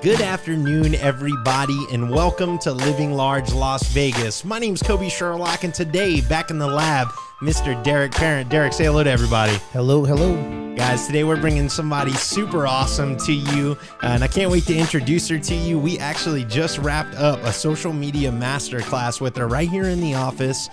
Good afternoon, everybody, and welcome to Living Large Las Vegas. My name's Kobe Sherlock, and today, back in the lab, Mr. Derek Parent. Derek, say hello to everybody. Hello, hello. Guys, today we're bringing somebody super awesome to you, and I can't wait to introduce her to you. We actually just wrapped up a social media masterclass with her right here in the office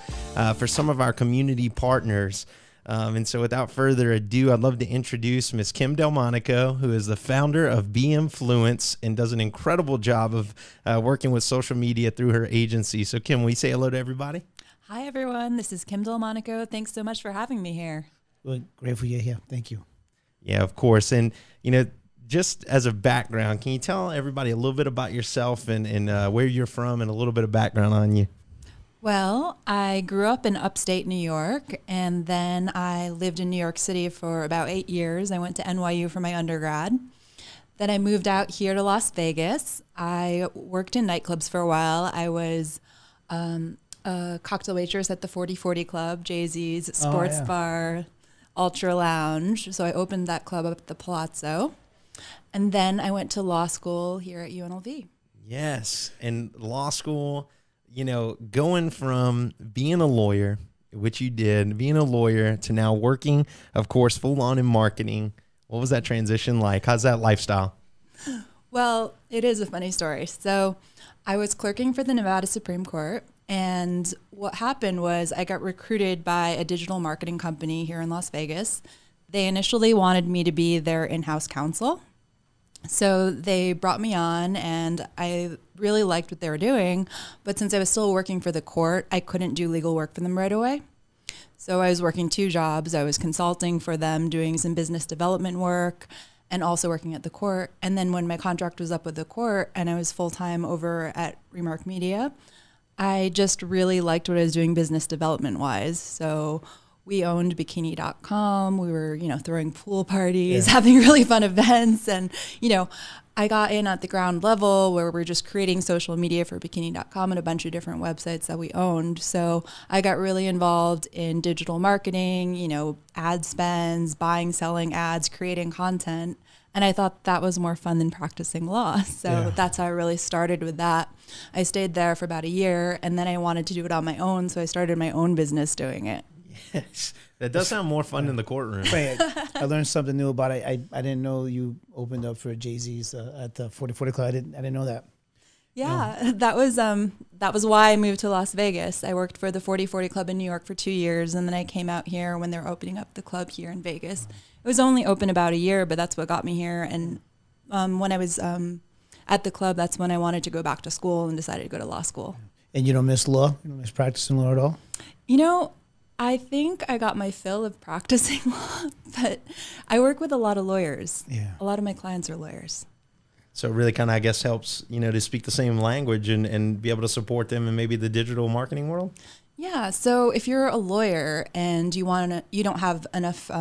for some of our community partners. And so without further ado, I'd love to introduce Miss Kim Delmonico, who is the founder of BeInfluence and does an incredible job of working with social media through her agency. So Kim, will you say hello to everybody? Hi, everyone. This is Kim Delmonico. Thanks so much for having me here. We're grateful you're here. Thank you. Yeah, of course. And, you know, just as a background, can you tell everybody a little bit about yourself and where you're from and a little bit of background on you? Well, I grew up in upstate New York, and then I lived in New York City for about 8 years. I went to NYU for my undergrad. Then I moved out here to Las Vegas. I worked in nightclubs for a while. I was a cocktail waitress at the 4040 Club, Jay-Z's sports bar, Ultra Lounge. So I opened that club up at the Palazzo. And then I went to law school here at UNLV. Yes, and law school, you know, going from being a lawyer, which you did, being a lawyer, to now working, of course, full on in marketing. What was that transition like? How's that lifestyle? Well, it is a funny story. So I was clerking for the Nevada Supreme Court, and what happened was I got recruited by a digital marketing company here in Las Vegas. They initially wanted me to be their in-house counsel. So they brought me on, and I really liked what they were doing, but since I was still working for the court, I couldn't do legal work for them right away. So I was working two jobs. I was consulting for them, doing some business development work, and also working at the court. And then when my contract was up with the court and I was full-time over at Remark Media, I just really liked what I was doing business development-wise. So we owned bikini.com. We were, throwing pool parties, having really fun events. And, I got in at the ground level where we're just creating social media for bikini.com and a bunch of different websites that we owned. So I got really involved in digital marketing, ad spends, buying, selling ads, creating content. And I thought that was more fun than practicing law. So that's how I really started with that. I stayed there for about a year, and then I wanted to do it on my own. So I started my own business doing it. Yes, that does sound more fun than the courtroom. I learned something new about it. I didn't know you opened up for Jay-Z's at the 4040 Club. I didn't know that. Yeah, that was why I moved to Las Vegas. I worked for the 4040 Club in New York for 2 years, and then I came out here when they were opening up the club here in Vegas. It was only open about a year, but that's what got me here. And when I was at the club, that's when I wanted to go back to school and decided to go to law school. And you don't miss law? You don't miss practicing law at all? I think I got my fill of practicing law, but I work with a lot of lawyers. Yeah. A lot of my clients are lawyers. So it really kind of, I guess, helps, to speak the same language and be able to support them in maybe the digital marketing world? Yeah. So if you're a lawyer and you don't have enough,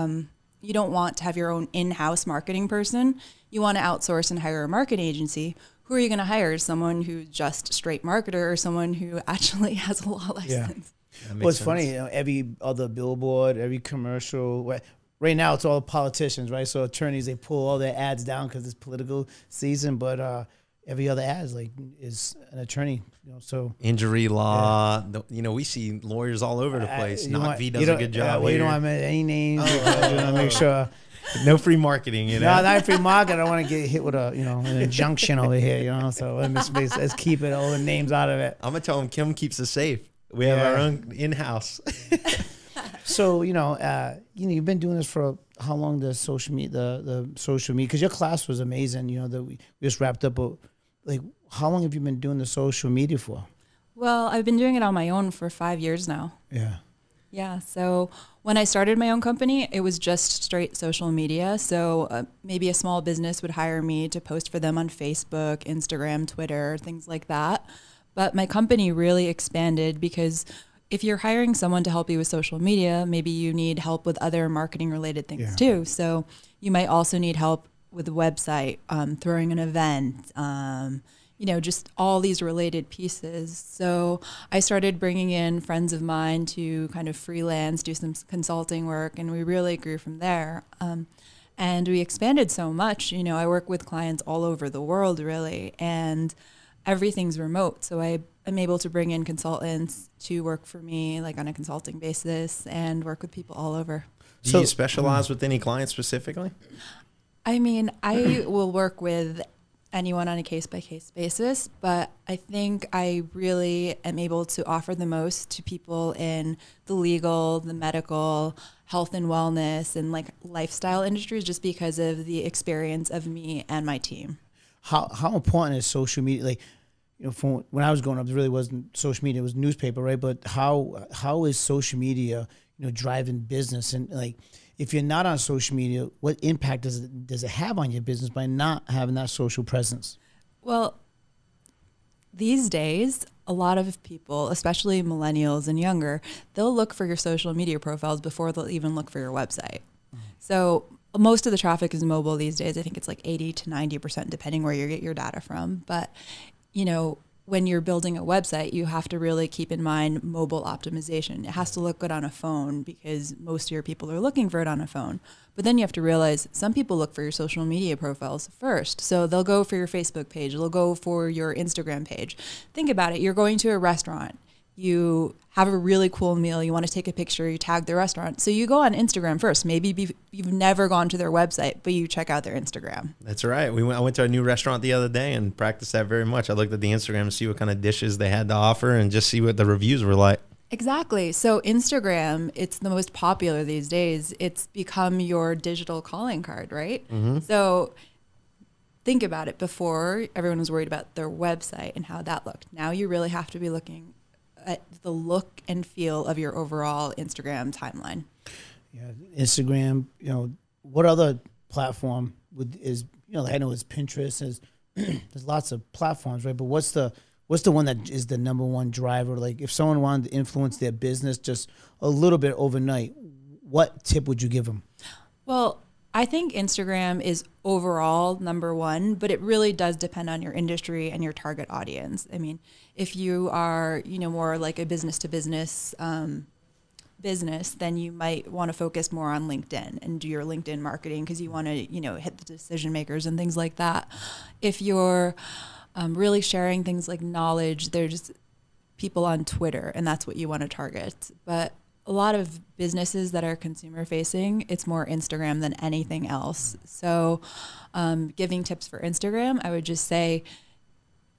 you don't want to have your own in-house marketing person, you want to outsource and hire a marketing agency, who are you going to hire? Someone who's just a straight marketer or someone who actually has a law license? Yeah. Well, it's funny, every other billboard, every commercial, right now it's all politicians, right? So attorneys, they pull all their ads down because it's political season, but every other ad is an attorney, so. Injury law, we see lawyers all over the place. V does a good job well, you don't want to mention any names. You want to make sure. No free marketing, No, not free marketing. I don't want to get hit with an injunction over here, so let's keep it, all the names out of it. I'm going to tell him Kim keeps us safe. We have our own in-house. So, you've been doing this for how long, the social media, because your class was amazing, that we just wrapped up. How long have you been doing the social media for? Well, I've been doing it on my own for 5 years now. Yeah. Yeah. So when I started my own company, it was just straight social media. So maybe a small business would hire me to post for them on Facebook, Instagram, Twitter, things like that. But my company really expanded because if you're hiring someone to help you with social media, maybe you need help with other marketing related things too. So you might also need help with a website, throwing an event, just all these related pieces. So I started bringing in friends of mine to kind of freelance, do some consulting work, and we really grew from there. And we expanded so much. You know, I work with clients all over the world, really, and everything's remote. So I'm able to bring in consultants to work for me, like on a consulting basis, and work with people all over. Do you specialize with any clients specifically? I mean, I will work with anyone on a case-by-case basis, but I think I really am able to offer the most to people in the legal, the medical, health and wellness, and like lifestyle industries, just because of the experience of me and my team. How important is social media? Like, you know, from when I was growing up, there really wasn't social media; it was newspaper, right? But how is social media, you know, driving business? And like, if you're not on social media, what impact does it have on your business by not having that social presence? Well, these days, a lot of people, especially millennials and younger, they'll look for your social media profiles before they'll even look for your website. So most of the traffic is mobile these days. I think it's like 80 to 90%, depending where you get your data from. But, you know, when you're building a website, you have to really keep in mind mobile optimization. It has to look good on a phone because most of your people are looking for it on a phone. But then you have to realize some people look for your social media profiles first. So they'll go for your Facebook page. They'll go for your Instagram page. Think about it. You're going to a restaurant. You have a really cool meal. You want to take a picture. You tag the restaurant. So you go on Instagram first. Maybe you've never gone to their website, but you check out their Instagram. That's right. I went to a new restaurant the other day and practiced that very much. I looked at the Instagram to see what kind of dishes they had to offer and just see what the reviews were like. Exactly. So Instagram, it's the most popular these days. It's become your digital calling card, right? Mm-hmm. So think about it. Before, everyone was worried about their website and how that looked. Now you really have to be looking at the look and feel of your overall Instagram timeline. Yeah, Instagram, you know, what other platform is, you know, I know it's Pinterest, there's lots of platforms, right? But what's the one that is the number one driver? Like if someone wanted to influence their business just a little bit overnight, what tip would you give them? Well, I think Instagram is overall number one, but it really does depend on your industry and your target audience. I mean, if you are, you know, more like a business to business business, then you might want to focus more on LinkedIn and do your LinkedIn marketing because you want to, you know, hit the decision makers and things like that. If you're really sharing things like knowledge, there's people on Twitter, and that's what you want to target. But a lot of businesses that are consumer facing, it's more Instagram than anything else. So giving tips for Instagram, I would just say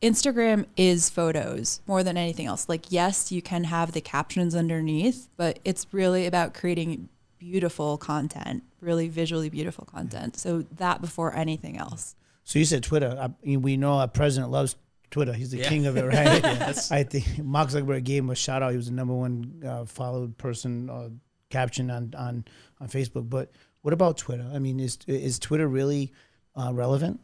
Instagram is photos more than anything else. Like, yes, you can have the captions underneath, but it's really about creating beautiful content, really visually beautiful content. So that before anything else. So you said Twitter. We know our president loves Twitter. He's the king of it, right? Yes. I think Mark Zuckerberg gave him a shout out. He was the number one followed person caption on Facebook. But what about Twitter? I mean, is Twitter really relevant?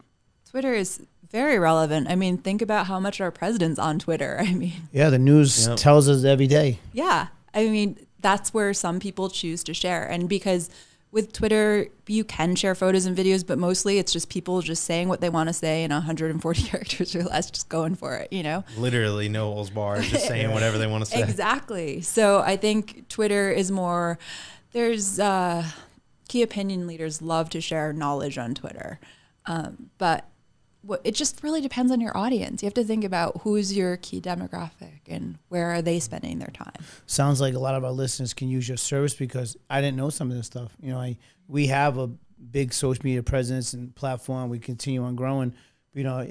Twitter is very relevant. I mean, think about how much our president's on Twitter. I mean, yeah, the news tells us every day. Yeah. I mean, that's where some people choose to share. And because with Twitter, you can share photos and videos, but mostly it's just people just saying what they want to say in 140 characters or less, just going for it, you know? Literally no holds barred, just saying whatever they want to say. Exactly. So I think Twitter is more, there's key opinion leaders love to share knowledge on Twitter. But it just really depends on your audience. You have to think about who's your key demographic and where are they spending their time. Sounds like a lot of our listeners can use your service because I didn't know some of this stuff. You know, we have a big social media presence and platform. We continue on growing. You know,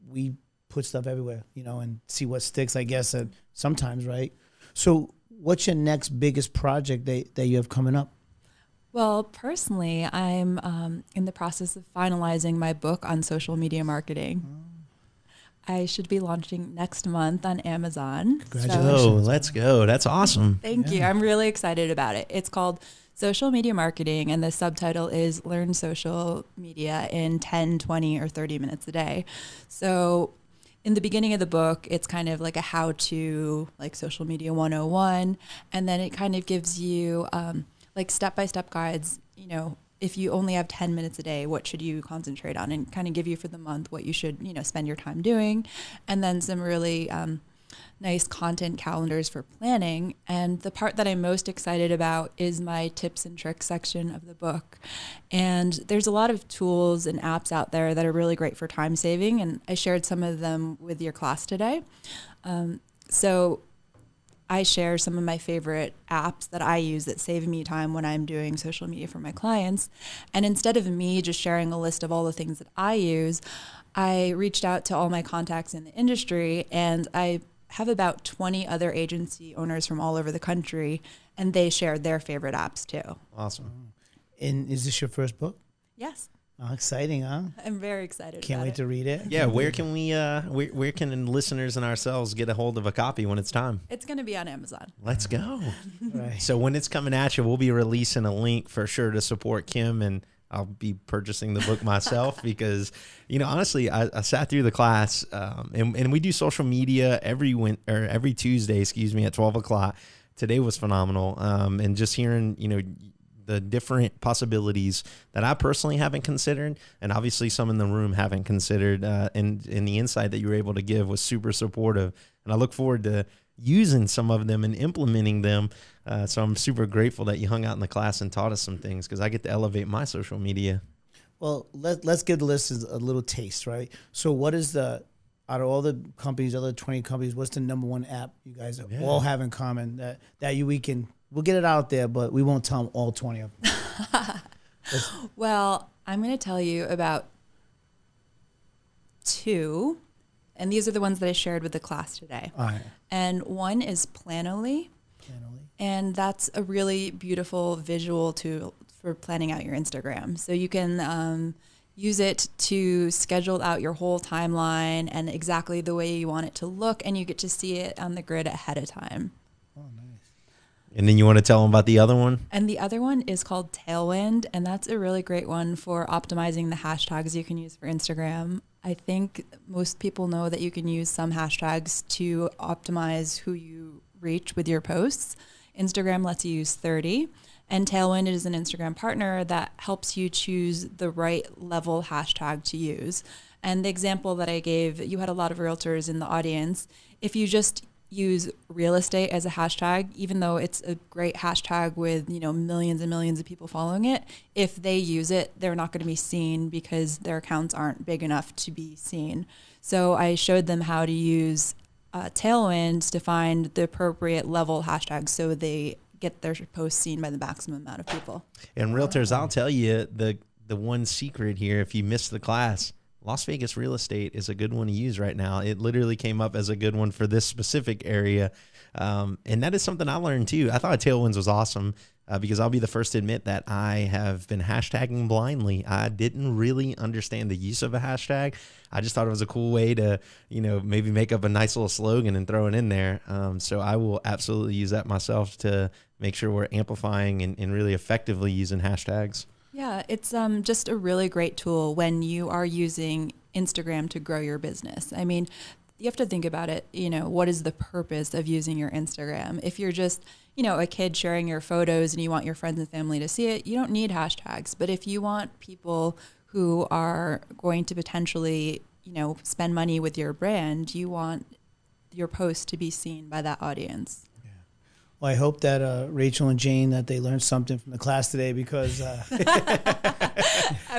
we put stuff everywhere, you know, and see what sticks, I guess, sometimes, right? So what's your next biggest project that you have coming up? Well, personally, I'm in the process of finalizing my book on social media marketing. I should be launching next month on Amazon. Congratulations. Oh, let's go. That's awesome. Thank you. I'm really excited about it. It's called Social Media Marketing, and the subtitle is Learn Social Media in 10, 20, or 30 minutes a day. So in the beginning of the book, it's kind of like a how-to, like social media 101, and then it kind of gives you like step-by-step guides, you know, if you only have 10 minutes a day, what should you concentrate on, and kind of give you for the month what you should, you know, spend your time doing. And then some really nice content calendars for planning. And the part that I'm most excited about is my tips and tricks section of the book. And there's a lot of tools and apps out there that are really great for time saving. And I shared some of them with your class today. So I share some of my favorite apps that I use that save me time when I'm doing social media for my clients. And instead of me just sharing a list of all the things that I use, I reached out to all my contacts in the industry, and I have about 20 other agency owners from all over the country, and they shared their favorite apps too. Awesome. And is this your first book? Yes. Oh, exciting, huh? I'm very excited. Can't wait to read it. Yeah, where can we? Where can listeners and ourselves get a hold of a copy when it's time? It's going to be on Amazon. Let's go. Right. So when it's coming at you, we'll be releasing a link for sure to support Kim, and I'll be purchasing the book myself because, honestly, I sat through the class, and we do social media every Tuesday, at 12 o'clock. Today was phenomenal, and just hearing, the different possibilities that I personally haven't considered, and obviously some in the room haven't considered, and the insight that you were able to give was super supportive. And I look forward to using some of them and implementing them. So I'm super grateful that you hung out in the class and taught us some things, because I get to elevate my social media. Well, let's give the listeners a little taste, right? So what is out of all the companies, other 20 companies, what's the number one app you guys all have in common we'll get it out there, but we won't tell them all 20 of them. Well, I'm going to tell you about 2, and these are the ones that I shared with the class today. All right. And one is Planoly, and that's a really beautiful visual tool for planning out your Instagram. So you can use it to schedule out your whole timeline and exactly the way you want it to look, and you get to see it on the grid ahead of time. Oh, nice. And then you want to tell them about the other one? And the other one is called Tailwind, and that's a really great one for optimizing the hashtags you can use for Instagram. I think most people know that you can use some hashtags to optimize who you reach with your posts. Instagram lets you use 30, and Tailwind is an Instagram partner that helps you choose the right level hashtag to use. And the example that I gave, you had a lot of realtors in the audience. If you just use real estate as a hashtag, even though it's a great hashtag with millions and millions of people following it, if they use it, they're not going to be seen because their accounts aren't big enough to be seen. So I showed them how to use Tailwind to find the appropriate level hashtags so they get their posts seen by the maximum amount of people. And realtors, I'll tell you the one secret here, if you missed the class, Las Vegas real estate is a good one to use right now. It literally came up as a good one for this specific area. And that is something I learned too. I thought Tailwinds was awesome because I'll be the first to admit that I have been hashtagging blindly. I didn't really understand the use of a hashtag. I just thought it was a cool way to, maybe make up a nice little slogan and throw it in there. So I will absolutely use that myself to make sure we're amplifying and really effectively using hashtags. Yeah, it's just a really great tool when you are using Instagram to grow your business. I mean, you have to think about it, what is the purpose of using your Instagram? If you're just, a kid sharing your photos and you want your friends and family to see it, you don't need hashtags. But if you want people who are going to potentially, spend money with your brand, you want your post to be seen by that audience. Well, I hope that Rachel and Jane, that they learned something from the class today, because I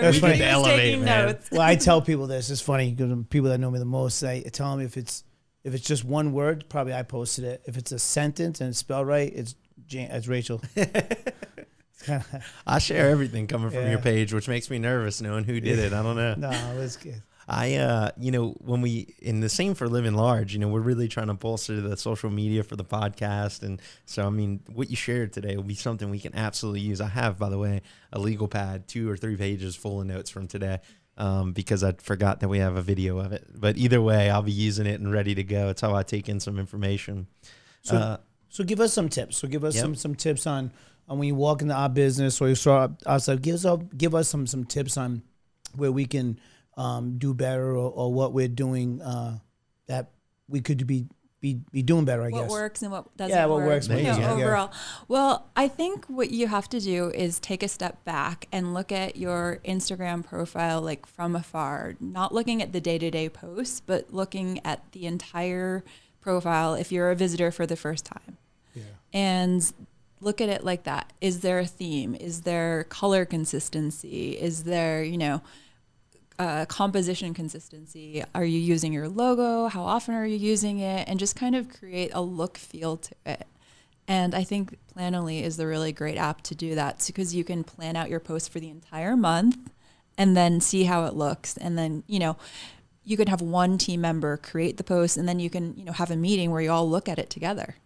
was taking notes. Well, I tell people this. It's funny because people that know me the most, I tell them if it's just one word, probably I posted it. If it's a sentence and it's spelled right, it's Rachel. I share everything coming from your page, which makes me nervous knowing who did it. I don't know. No, it's good. When we, in the same for Living Large, we're really trying to bolster the social media for the podcast. And so, what you shared today will be something we can absolutely use. I have, by the way, a legal pad, 2 or 3 pages full of notes from today, because I forgot that we have a video of it. But either way, I'll be using it and ready to go. It's how I take in some information. So give us some tips. So give us some tips on when you walk into our business or you start outside. Give us some tips on where we can do better, or what we're doing that we could be doing better, I guess. What works and what doesn't what work. works. Overall. Well, I think what you have to do is take a step back and look at your Instagram profile from afar, not looking at the day-to-day posts, but looking at the entire profile if you're a visitor for the first time. Yeah. And look at it like that. Is there a theme? Is there color consistency? Is there, composition consistency? Are you using your logo? How often are you using it? And just kind of create a look feel to it. And I think Planoly is the really great app to do that, because you can plan out your post for the entire month and then see how it looks. And then, you can have one team member create the post, and then you can, have a meeting where you all look at it together.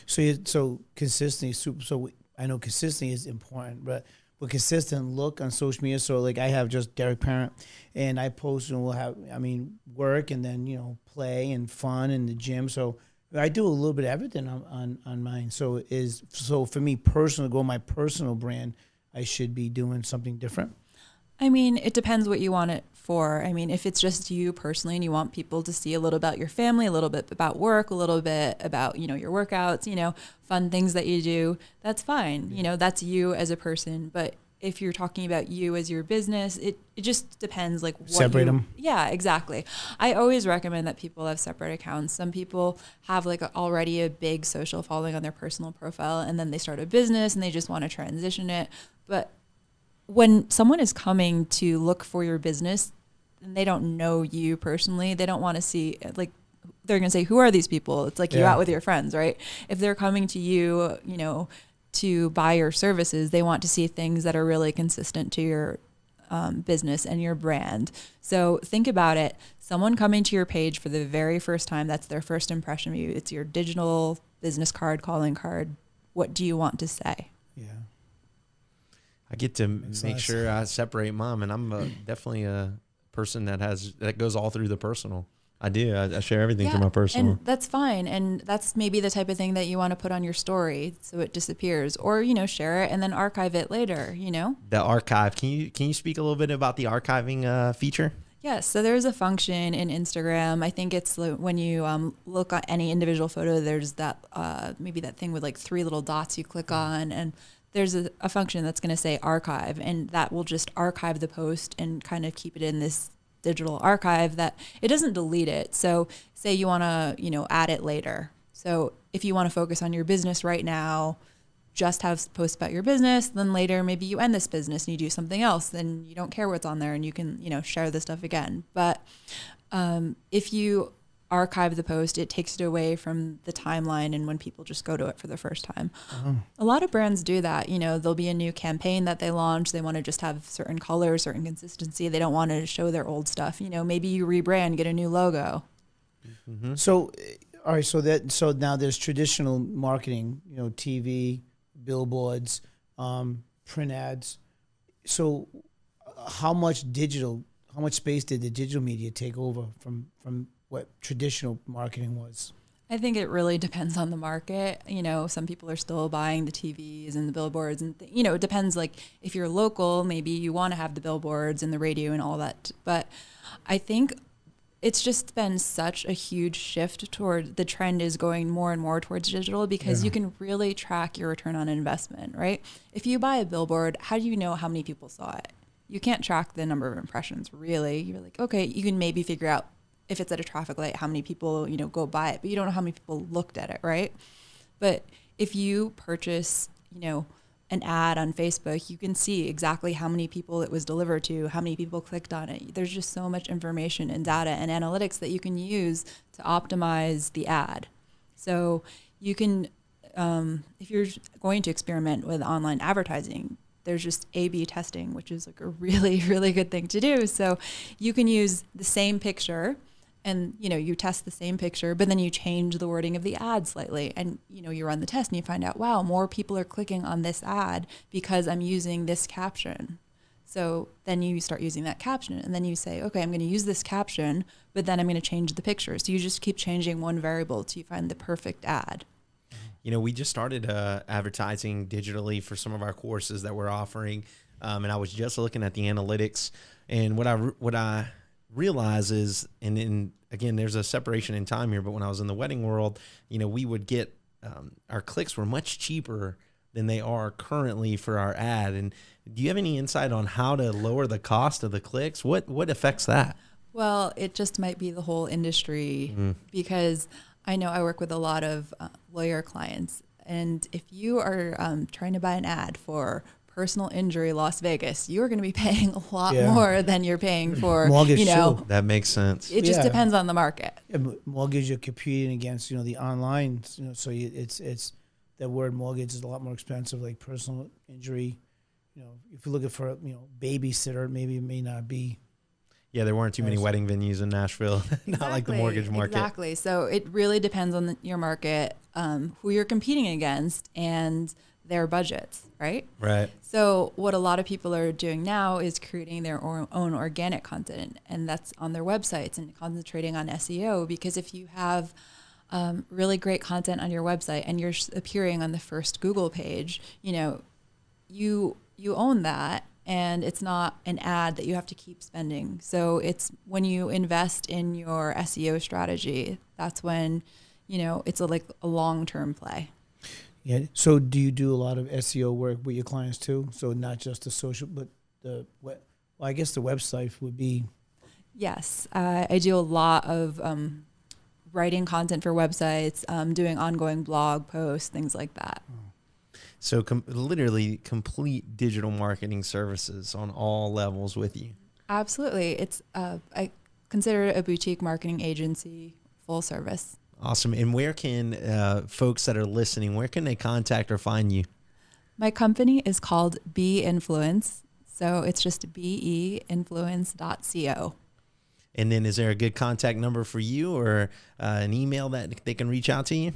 So consistency, so I know consistency is important, but consistent look on social media. So like I have just Derek Parent, and I post and we'll have, work and then, play and fun in the gym. So I do a little bit of everything on mine. So for me personally, to go my personal brand, I should be doing something different. It depends what you want it for. If it's just you personally and you want people to see a little about your family, a little bit about work, a little bit about, your workouts, fun things that you do, that's fine. That's you as a person. But if you're talking about you as your business, it just depends like what separate them. Yeah, exactly. I always recommend that people have separate accounts. Some people have like already a big social following on their personal profile, and then they start a business and they just want to transition it. But when someone is coming to look for your business and they don't know you personally, they don't want to see, like, they're going to say, who are these people? It's like you out with your friends, right? If they're coming to you, to buy your services, they want to see things that are really consistent to your business and your brand. So think about it. Someone coming to your page for the very first time, that's their first impression of you. It's your digital business card, calling card. What do you want to say? Yeah. I get to make sure I separate mom, and I'm definitely a person that goes all through the personal. I do. I share everything through my personal. And that's fine. And that's maybe the type of thing that you want to put on your story so it disappears, or, share it and then archive it later, The archive. Can you speak a little bit about the archiving feature? Yes. So there's a function in Instagram. I think it's when you look at any individual photo, there's that maybe that thing with like 3 little dots you click on, and there's a function that's going to say archive, and that will just archive the post and kind of keep it in this digital archive that it doesn't delete it. So say you want to, add it later. So if you want to focus on your business right now, just have posts about your business, then later maybe you end this business and you do something else, then you don't care what's on there and you can, share the stuff again. But if you archive the post, it takes it away from the timeline and when people just go to it for the first time. A lot of brands do that. There'll be a new campaign that they launch. They want to just have certain colors, certain consistency. They don't want to show their old stuff. Maybe you rebrand, get a new logo. Mm-hmm. So, all right. So now there's traditional marketing, TV, billboards, print ads. So how much space did the digital media take over from what traditional marketing was? I think it really depends on the market. Some people are still buying the TVs and the billboards, and it depends. Like if you're local, maybe you want to have the billboards and the radio and all that. But I think it's just been such a huge shift toward the trend is going more and more towards digital, because you can really track your return on investment, right? If you buy a billboard, how do you know how many people saw it? You can't track the number of impressions, really. You're like, okay, you can maybe figure out if it's at a traffic light, how many people, go by it, but you don't know how many people looked at it, right? But if you purchase, an ad on Facebook, you can see exactly how many people it was delivered to, how many people clicked on it. There's just so much information and data and analytics that you can use to optimize the ad. So you can, if you're going to experiment with online advertising, there's just A/B testing, which is like a really, really good thing to do. So you can use the same picture and, you test the same picture, but then you change the wording of the ad slightly, and, you run the test and you find out, wow, more people are clicking on this ad because I'm using this caption. So then you start using that caption, and then you say, okay, I'm going to use this caption, but then I'm going to change the picture. So you just keep changing one variable till you find the perfect ad. We just started advertising digitally for some of our courses that we're offering, and I was just looking at the analytics, and what I realize is, and then again, there's a separation in time here, but when I was in the wedding world, we would get our clicks were much cheaper than they are currently for our ad. And do you have any insight on how to lower the cost of the clicks? What affects that? Well, it just might be the whole industry, because I know I work with a lot of lawyer clients, and if you are trying to buy an ad for personal injury Las Vegas, you are going to be paying a lot more than you're paying for mortgage, too. That makes sense. It just depends on the market. Mortgage, you're competing against the online, so it's that word mortgage is a lot more expensive. Like personal injury, if you're looking for babysitter, maybe it may not be. Yeah, there weren't too many wedding venues in Nashville. Not like the mortgage market. Exactly. So it really depends on your market, who you're competing against, and their budgets, right? Right. So what a lot of people are doing now is creating their own organic content, and that's on their websites and concentrating on SEO, because if you have really great content on your website and you're appearing on the first Google page, you own that. And it's not an ad that you have to keep spending. So it's when you invest in your SEO strategy, that's when, it's like a long-term play. Yeah. So do you do a lot of SEO work with your clients too? So not just the social, but I guess the website would be. Yes. I do a lot of writing content for websites, doing ongoing blog posts, things like that. Oh. So literally complete digital marketing services on all levels with you. Absolutely. It's I consider it a boutique marketing agency, full service. Awesome. And where can folks that are listening, where can they contact or find you? My company is called Be Influence. So it's just beinfluence.co. And then is there a good contact number for you or an email that they can reach out to you?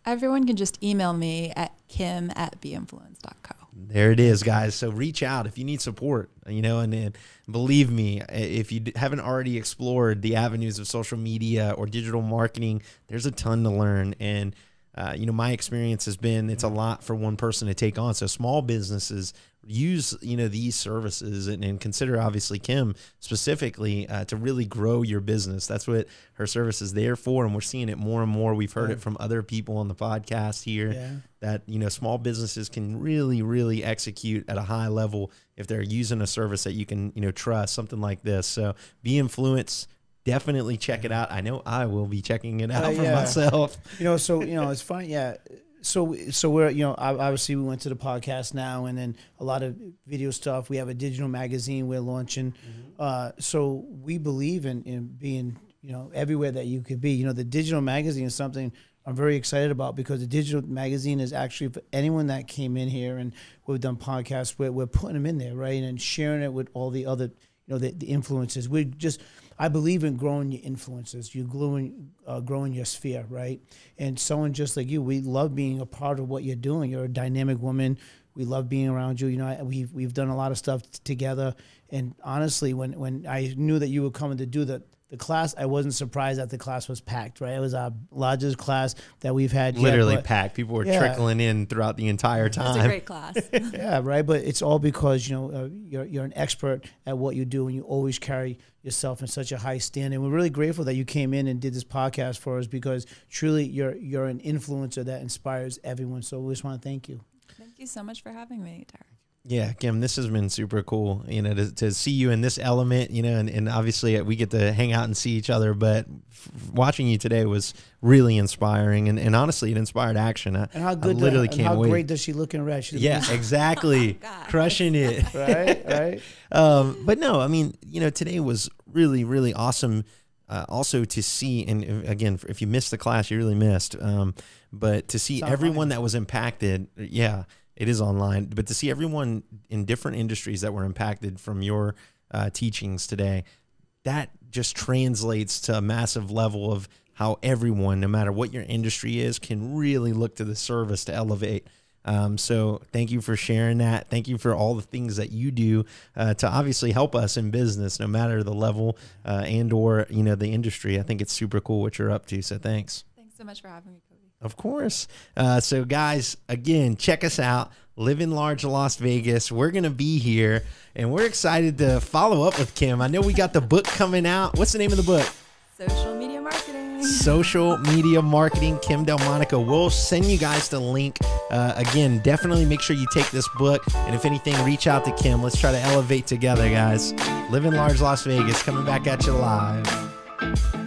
Everyone can just email me at kim@beinfluence.co. There it is, guys. So reach out if you need support, and believe me, if you haven't already explored the avenues of social media or digital marketing, there's a ton to learn. And, my experience has been it's a lot for one person to take on. So small businesses use, these services and consider obviously Kim specifically to really grow your business. That's what her service is there for. And we're seeing it more and more. We've heard it from other people on the podcast here that, small businesses can really, really execute at a high level if they're using a service that you can, trust, something like this. So Be Influence. Definitely check it out. I know I will be checking it out for myself. It's fun. Yeah. So we're, obviously we went to the podcast now, and then a lot of video stuff. We have a digital magazine we're launching. So we believe in being, everywhere that you could be. The digital magazine is something I'm very excited about, because the digital magazine is actually for anyone that came in here, and we've done podcasts where we're putting them in there, right? And sharing it with all the other, the influences. I believe in growing your influences. You're growing your sphere, right? And someone just like you, we love being a part of what you're doing. You're a dynamic woman. We love being around you. We've done a lot of stuff together. And honestly, when I knew that you were coming to do the class, I wasn't surprised that the class was packed, right? It was our largest class that we've had literally packed. People were trickling in throughout the entire time. It was a great class. Yeah, right. But it's all because you're an expert at what you do, and you always carry yourself in such a high standard. We're really grateful that you came in and did this podcast for us, because truly you're an influencer that inspires everyone. So we just want to thank you. Thank you so much for having me, Derek. Yeah, Kim, this has been super cool, to see you in this element, and obviously we get to hang out and see each other, but watching you today was really inspiring, and honestly, it inspired action. And how good, I literally can't wait. How great does she look in red? Exactly. Crushing it. Right. But no, today was really, really awesome. Also to see, and again, if you missed the class, you really missed, but to see everyone that was impacted, it is online, but to see everyone in different industries that were impacted from your teachings today, that just translates to a massive level of how everyone, no matter what your industry is, can really look to the service to elevate. So thank you for sharing that. Thank you for all the things that you do to obviously help us in business, no matter the level and or, the industry. I think it's super cool what you're up to. So thanks. Thanks so much for having me, Cody. Of course. So guys, again, check us out. Living Large Las Vegas. We're going to be here, and we're excited to follow up with Kim. I know we got the book coming out. What's the name of the book? Social Media Marketing. Social Media Marketing, Kim DELMONICO. We'll send you guys the link. Again, definitely make sure you take this book, and if anything, reach out to Kim. Let's try to elevate together, guys. Living Large Las Vegas, coming back at you live.